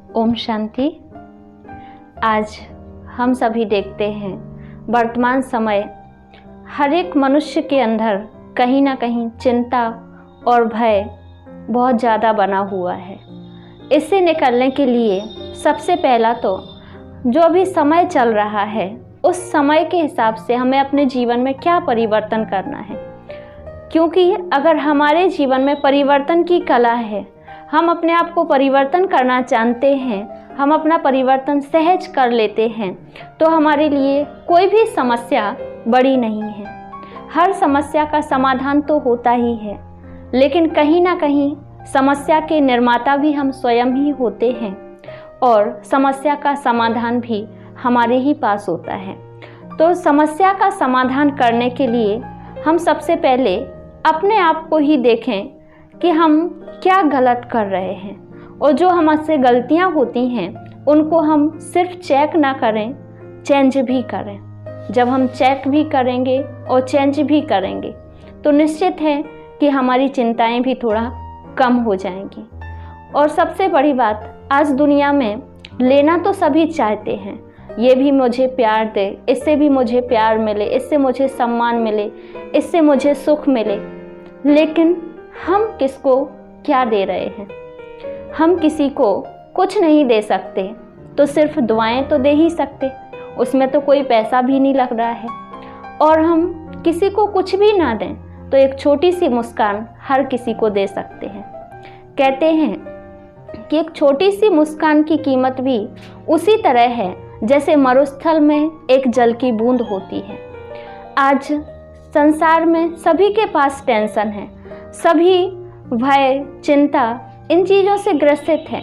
ओम शांति। आज हम सभी देखते हैं वर्तमान समय हर एक मनुष्य के अंदर कहीं ना कहीं चिंता और भय बहुत ज़्यादा बना हुआ है। इससे निकलने के लिए सबसे पहला तो जो अभी समय चल रहा है उस समय के हिसाब से हमें अपने जीवन में क्या परिवर्तन करना है, क्योंकि अगर हमारे जीवन में परिवर्तन की कला है, हम अपने आप को परिवर्तन करना जानते हैं, हम अपना परिवर्तन सहज कर लेते हैं, तो हमारे लिए कोई भी समस्या बड़ी नहीं है। हर समस्या का समाधान तो होता ही है, लेकिन कहीं ना कहीं समस्या के निर्माता भी हम स्वयं ही होते हैं और समस्या का समाधान भी हमारे ही पास होता है। तो समस्या का समाधान करने के लिए हम सबसे पहले अपने आप को ही देखें कि हम क्या गलत कर रहे हैं, और जो हमसे गलतियां होती हैं उनको हम सिर्फ चेक ना करें, चेंज भी करें। जब हम चेक भी करेंगे और चेंज भी करेंगे तो निश्चित है कि हमारी चिंताएं भी थोड़ा कम हो जाएंगी। और सबसे बड़ी बात, आज दुनिया में लेना तो सभी चाहते हैं, ये भी मुझे प्यार दे, इससे भी मुझे प्यार मिले, इससे मुझे सम्मान मिले, इससे मुझे सुख मिले, लेकिन हम किसको क्या दे रहे हैं? हम किसी को कुछ नहीं दे सकते तो सिर्फ दुआएं तो दे ही सकते, उसमें तो कोई पैसा भी नहीं लग रहा है। और हम किसी को कुछ भी ना दें तो एक छोटी सी मुस्कान हर किसी को दे सकते हैं। कहते हैं कि एक छोटी सी मुस्कान की कीमत भी उसी तरह है जैसे मरुस्थल में एक जल की बूंद होती है। आज संसार में सभी के पास टेंशन है, सभी भय, चिंता, इन चीज़ों से ग्रसित हैं,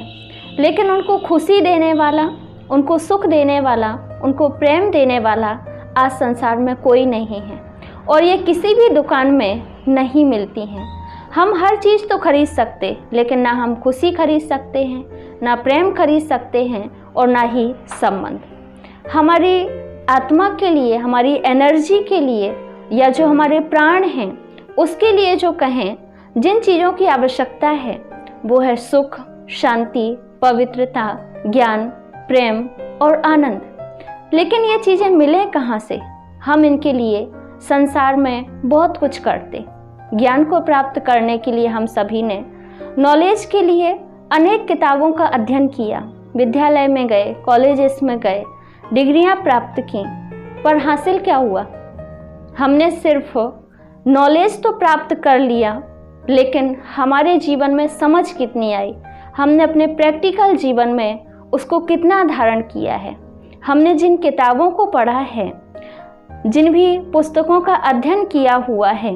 लेकिन उनको खुशी देने वाला, उनको सुख देने वाला, उनको प्रेम देने वाला आज संसार में कोई नहीं है, और ये किसी भी दुकान में नहीं मिलती हैं। हम हर चीज़ तो खरीद सकते, लेकिन ना हम खुशी खरीद सकते हैं, ना प्रेम खरीद सकते हैं, और ना ही संबंध। हमारी आत्मा के लिए, हमारी एनर्जी के लिए, या जो हमारे प्राण हैं उसके लिए जो कहें, जिन चीज़ों की आवश्यकता है वो है सुख, शांति, पवित्रता, ज्ञान, प्रेम और आनंद। लेकिन ये चीज़ें मिलें कहाँ से? हम इनके लिए संसार में बहुत कुछ करते। ज्ञान को प्राप्त करने के लिए हम सभी ने नॉलेज के लिए अनेक किताबों का अध्ययन किया, विद्यालय में गए, कॉलेजेस में गए, डिग्रियां प्राप्त की, पर हासिल क्या हुआ? हमने सिर्फ नॉलेज तो प्राप्त कर लिया, लेकिन हमारे जीवन में समझ कितनी आई? हमने अपने प्रैक्टिकल जीवन में उसको कितना धारण किया है? हमने जिन किताबों को पढ़ा है, जिन भी पुस्तकों का अध्ययन किया हुआ है,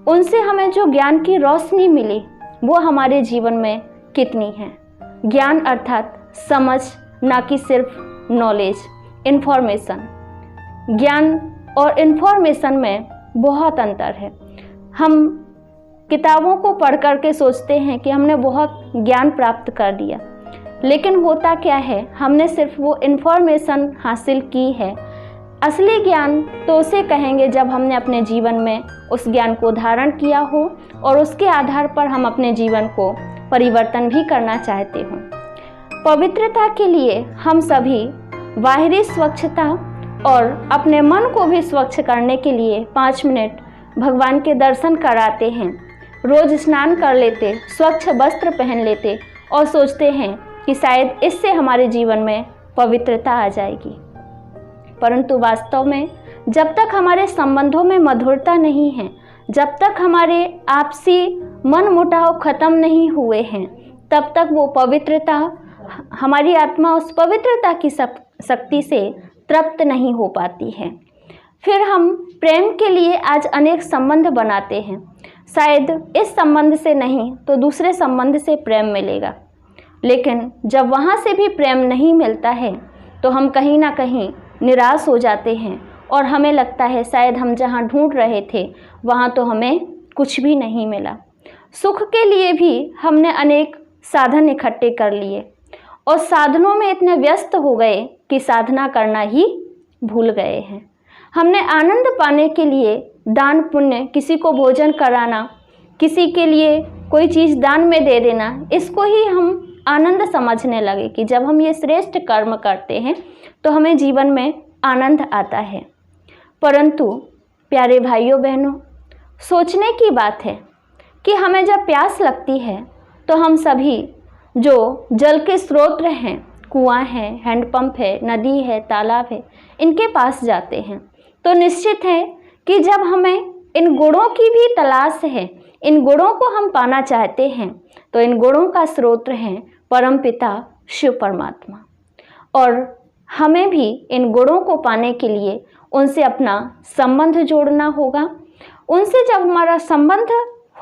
उनसे हमें जो ज्ञान की रोशनी मिली वो हमारे जीवन में कितनी है? ज्ञान अर्थात समझ, ना कि सिर्फ नॉलेज, इन्फॉर्मेशन। ज्ञान और इन्फॉर्मेशन में बहुत अंतर है। हम किताबों को पढ़ कर के सोचते हैं कि हमने बहुत ज्ञान प्राप्त कर लिया, लेकिन होता क्या है, हमने सिर्फ वो इन्फॉर्मेशन हासिल की है। असली ज्ञान तो उसे कहेंगे जब हमने अपने जीवन में उस ज्ञान को धारण किया हो और उसके आधार पर हम अपने जीवन को परिवर्तन भी करना चाहते हों। पवित्रता के लिए हम सभी बाहरी स्वच्छता और अपने मन को भी स्वच्छ करने के लिए 5 मिनट भगवान के दर्शन कराते हैं, रोज स्नान कर लेते, स्वच्छ वस्त्र पहन लेते और सोचते हैं कि शायद इससे हमारे जीवन में पवित्रता आ जाएगी। परंतु वास्तव में जब तक हमारे संबंधों में मधुरता नहीं है, जब तक हमारे आपसी मन मुटाव खत्म नहीं हुए हैं, तब तक वो पवित्रता, हमारी आत्मा उस पवित्रता की शक्ति से तृप्त नहीं हो पाती है। फिर हम प्रेम के लिए आज अनेक संबंध बनाते हैं, शायद इस संबंध से नहीं तो दूसरे संबंध से प्रेम मिलेगा, लेकिन जब वहाँ से भी प्रेम नहीं मिलता है तो हम कहीं ना कहीं निराश हो जाते हैं और हमें लगता है शायद हम जहाँ ढूंढ रहे थे वहाँ तो हमें कुछ भी नहीं मिला। सुख के लिए भी हमने अनेक साधन इकट्ठे कर लिए और साधनों में इतने व्यस्त हो गए कि साधना करना ही भूल गए हैं। हमने आनंद पाने के लिए दान पुण्य, किसी को भोजन कराना, किसी के लिए कोई चीज़ दान में दे देना, इसको ही हम आनंद समझने लगे कि जब हम ये श्रेष्ठ कर्म करते हैं तो हमें जीवन में आनंद आता है। परंतु प्यारे भाइयों बहनों, सोचने की बात है कि हमें जब प्यास लगती है तो हम सभी जो जल के स्रोत हैं, कुआं है, हैंडपंप है, नदी है, तालाब है, इनके पास जाते हैं। तो निश्चित है कि जब हमें इन गुणों की भी तलाश है, इन गुणों को हम पाना चाहते हैं, तो इन गुणों का स्रोत हैं परमपिता शिव परमात्मा। और हमें भी इन गुणों को पाने के लिए उनसे अपना संबंध जोड़ना होगा। उनसे जब हमारा संबंध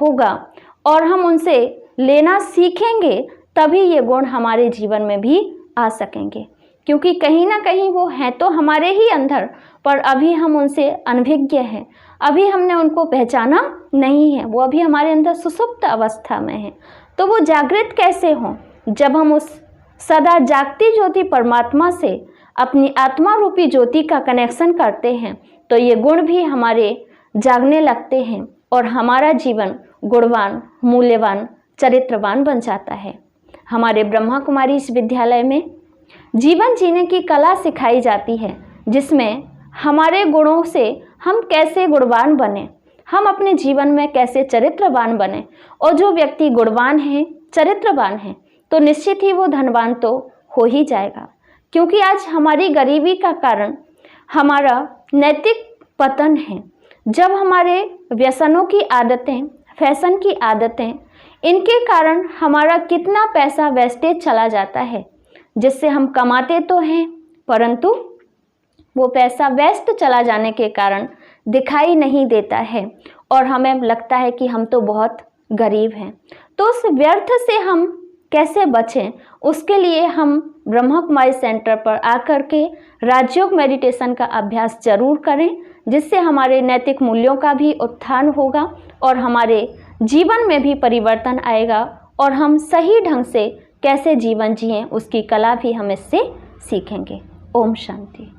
होगा और हम उनसे लेना सीखेंगे, तभी ये गुण हमारे जीवन में भी आ सकेंगे। क्योंकि कहीं ना कहीं वो हैं तो हमारे ही अंदर, पर अभी हम उनसे अनभिज्ञ हैं, अभी हमने उनको पहचाना नहीं है, वो अभी हमारे अंदर सुसुप्त अवस्था में है। तो वो जागृत कैसे हों? जब हम उस सदा जागती ज्योति परमात्मा से अपनी आत्मा रूपी ज्योति का कनेक्शन करते हैं, तो ये गुण भी हमारे जागने लगते हैं और हमारा जीवन गुणवान, मूल्यवान, चरित्रवान बन जाता है। हमारे ब्रह्मा कुमारी इस विद्यालय में जीवन जीने की कला सिखाई जाती है, जिसमें हमारे गुणों से हम कैसे गुणवान बने, हम अपने जीवन में कैसे चरित्रवान बने। और जो व्यक्ति गुणवान है, चरित्रवान है, तो निश्चित ही वो धनवान तो हो ही जाएगा। क्योंकि आज हमारी गरीबी का कारण हमारा नैतिक पतन है। जब हमारे व्यसनों की आदतें, फैशन की आदतें, इनके कारण हमारा कितना पैसा वेस्टेज चला जाता है, जिससे हम कमाते तो हैं परंतु वो पैसा वेस्ट चला जाने के कारण दिखाई नहीं देता है और हमें लगता है कि हम तो बहुत गरीब हैं। तो उस व्यर्थ से हम कैसे बचें, उसके लिए हम ब्रह्मा कुमारी सेंटर पर आकर के राजयोग मेडिटेशन का अभ्यास जरूर करें, जिससे हमारे नैतिक मूल्यों का भी उत्थान होगा और हमारे जीवन में भी परिवर्तन आएगा और हम सही ढंग से कैसे जीवन जिएं उसकी कला भी हम इससे सीखेंगे। ओम शांति।